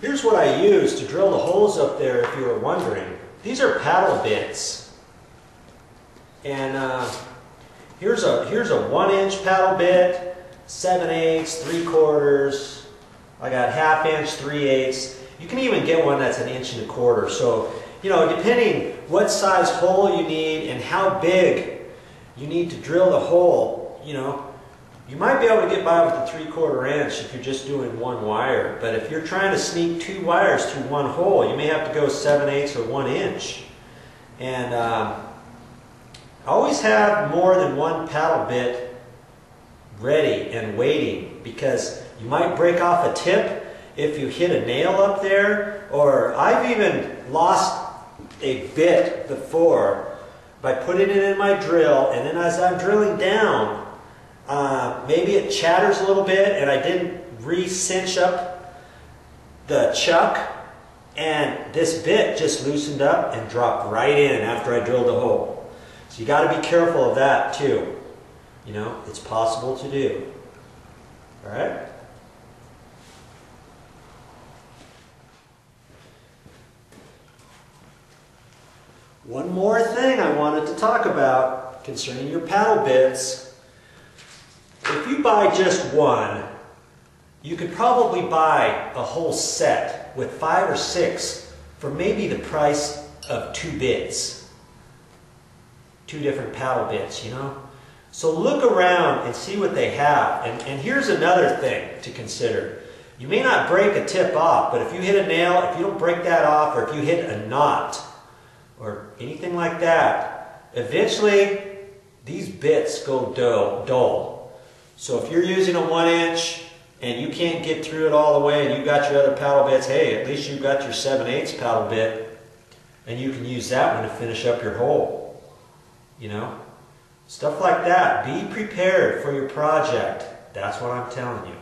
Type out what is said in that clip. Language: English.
Here's what I use to drill the holes up there, if you were wondering. These are paddle bits. And here's a 1-inch paddle bit, 7/8, 3/4. I got 1/2 inch, 3/8. You can even get one that's 1 1/4 inches. So, you know, depending what size hole you need and how big you need to drill the hole, you know, you might be able to get by with the 3/4 inch if you're just doing one wire. But if you're trying to sneak 2 wires through one hole, you may have to go 7/8 or 1 inch. And always have more than one paddle bit ready and waiting, because you might break off a tip if you hit a nail up there. Or I've even lost a bit before by putting it in my drill, and then as I'm drilling down, maybe it chatters a little bit and I didn't re-cinch up the chuck, and this bit just loosened up and dropped right in after I drilled the hole. So you got to be careful of that too. You know, it's possible to do. All right? One more thing I wanted to talk about concerning your paddle bits. If you buy just one, you could probably buy a whole set with 5 or 6 for maybe the price of 2 bits. 2 different paddle bits, you know? So look around and see what they have. And here's another thing to consider. You may not break a tip off, but if you hit a nail, if you don't break that off, or if you hit a knot, or anything like that, eventually these bits go dull. So if you're using a 1 inch and you can't get through it all the way and you've got your other paddle bits, hey, at least you've got your 7/8 paddle bit and you can use that one to finish up your hole. You know? Stuff like that. Be prepared for your project. That's what I'm telling you.